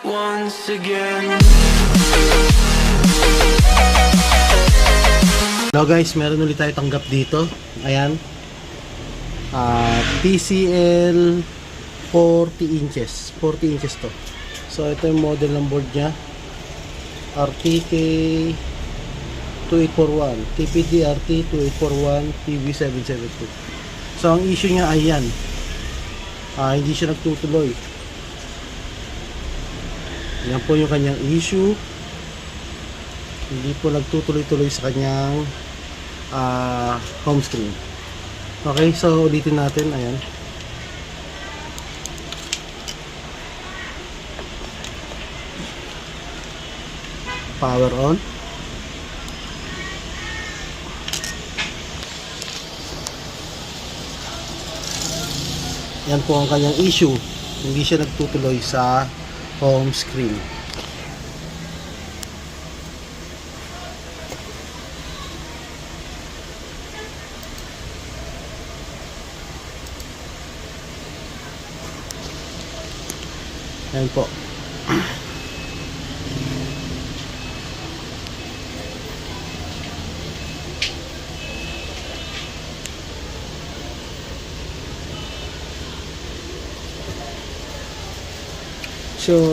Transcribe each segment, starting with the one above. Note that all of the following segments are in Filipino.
once again. Hello guys, meron ulit tayo tanggap dito. Ayan. TCL 40 inches. 40 inches to. So ito yung model ng board niya. RTK 2841, TPD-RT 2841, PV772. So ang issue niya ay yan. Hindi siya nagtutuloy. Yan po yung kanyang issue. Hindi po nagtutuloy-tuloy sa kanyang home screen. Okay, so ulitin natin. Ayan. Power on. Yan po ang kanyang issue. Hindi siya nagtutuloy sa home screen. Yan po.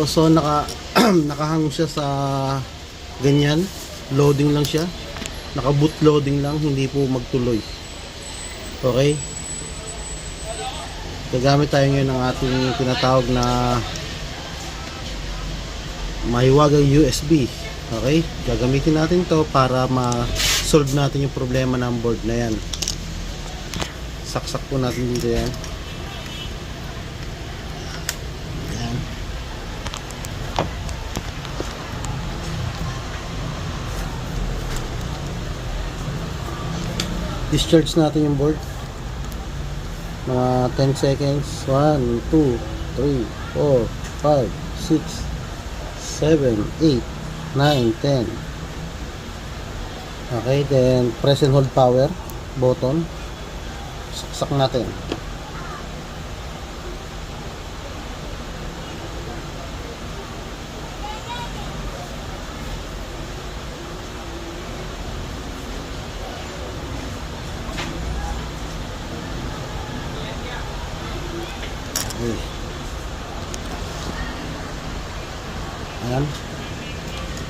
So nakahang siya sa ganyan, loading lang siya, naka-boot loading lang, hindi po magtuloy. Okay, gagamit tayo ngayon ng ating tinatawag na mahiwagang USB. Okay, gagamitin natin to para ma-solve natin yung problema ng board na yan. Saksak po natin dito yan. Discharge natin yung board. Mga 10 seconds. 1, 2, 3, 4, 5, 6, 7, 8, 9, 10. Okay, then press and hold power button. Saksak natin. Ayan.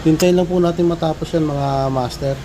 Hintayin lang po natin matapos yan mga master.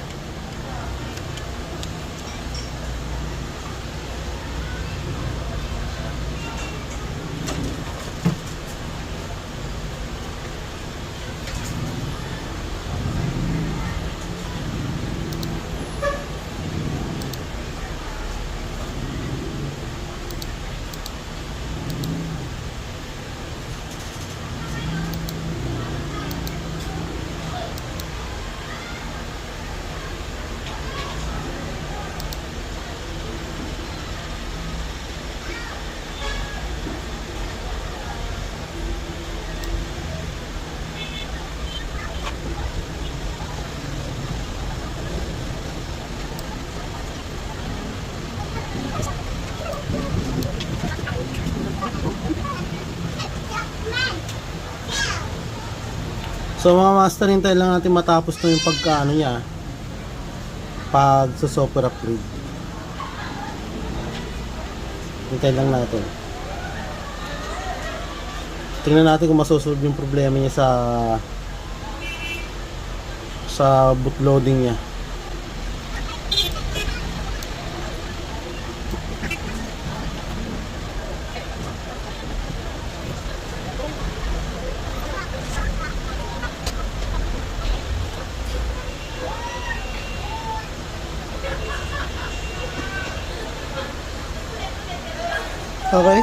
So mga master, hintayin lang natin matapos na yung pagkaano niya, pag sa software upgrade. Hintayin lang natin. Tingnan natin kung masosolve yung problema niya sa bootloading niya. Okay,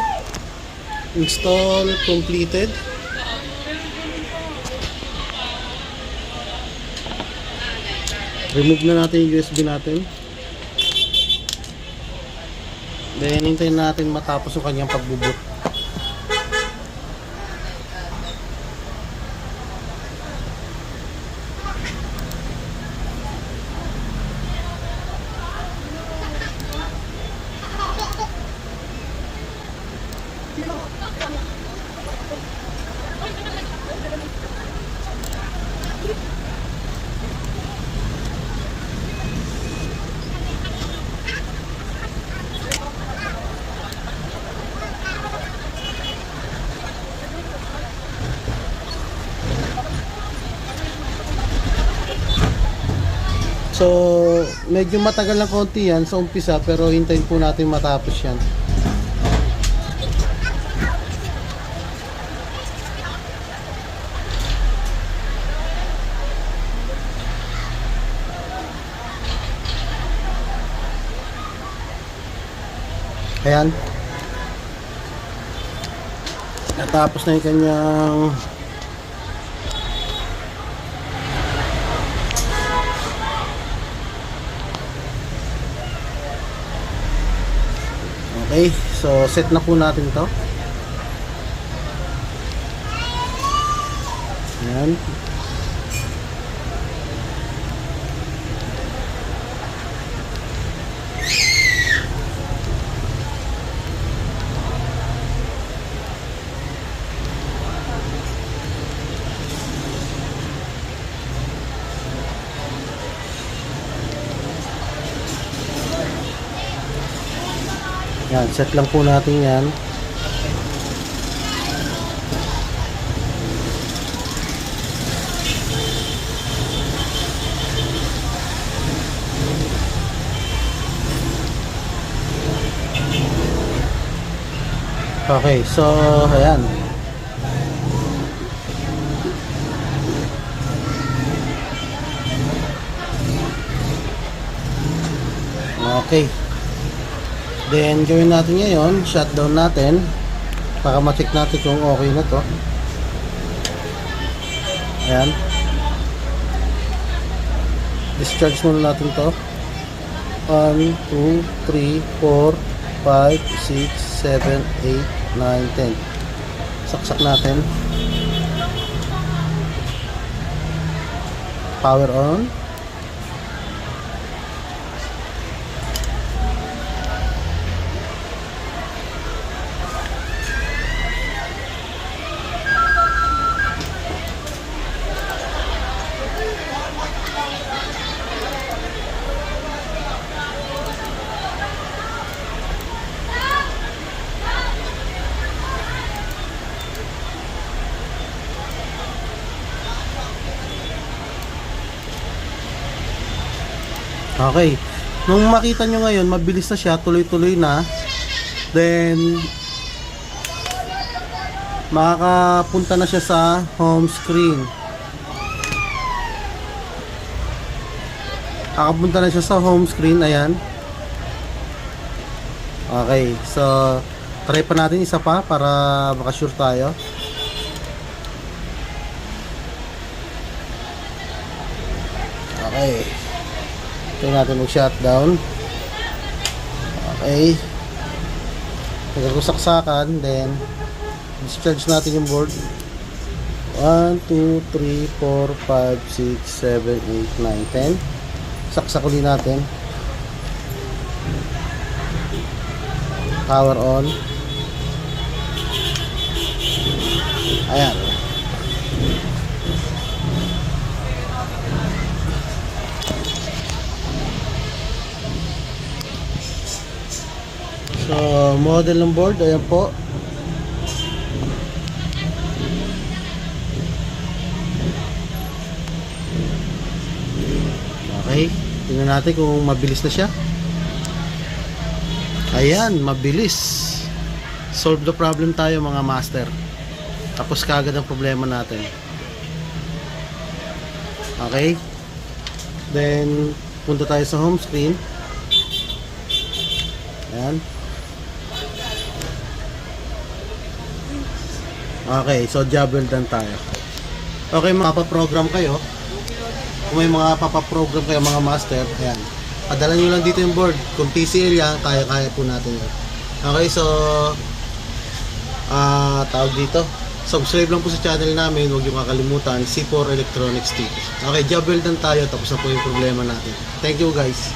install completed. Remove na natin yung USB natin. Then hintayin natin matapos yung kanyang pagbuboot. So, medyo matagal ng konti yan sa umpisa, pero hintayin po natin matapos yan. Ayan. Natapos na yung kanyang okay, so set na po natin to. Ayan. Yan, set lang po natin yan. Okay, so ayan. Okay. Then gawin natin ngayon, shutdown natin para ma-check natin kung okay na to. Ayan. Discharge muna natin to. 1, 2, 3, 4, 5, 6, 7, 8, 9, 10. Saksak natin. Power on. Okay. Nung makita nyo ngayon, mabilis na siya, tuloy-tuloy na. Then, makakapunta na siya sa home screen. Makakapunta na siya sa home screen, ayan. Okay, so, try pa natin isa pa para makasure tayo. Okay. Ito natin mag-shutdown. Okay. Nagkakasaksakan. Then, discharge natin yung board. 1, 2, 3, 4, 5, 6, 7, 8, 9, 10. Saksak ulit natin. Power on. Ayan. So, model ng board, ayan po. Okay, tingnan natin kung mabilis na siya. Ayan, mabilis. Solve the problem tayo mga master. Tapos kagad ang problema natin. Okay. Then, punta tayo sa home screen. Ayan. Okay, so job well done tayo. Okay, mapaprogram kayo. Kung may mga papaprogram kayo mga master, ayan. Padala nyo lang dito yung board. Kung TCL yan, kaya-kaya po natin yun. Okay, so tawag dito. Subscribe lang po sa channel namin. Huwag yung kakalimutan, C4 Electronics TV. Okay, job well done tayo. Tapos na po yung problema natin. Thank you guys.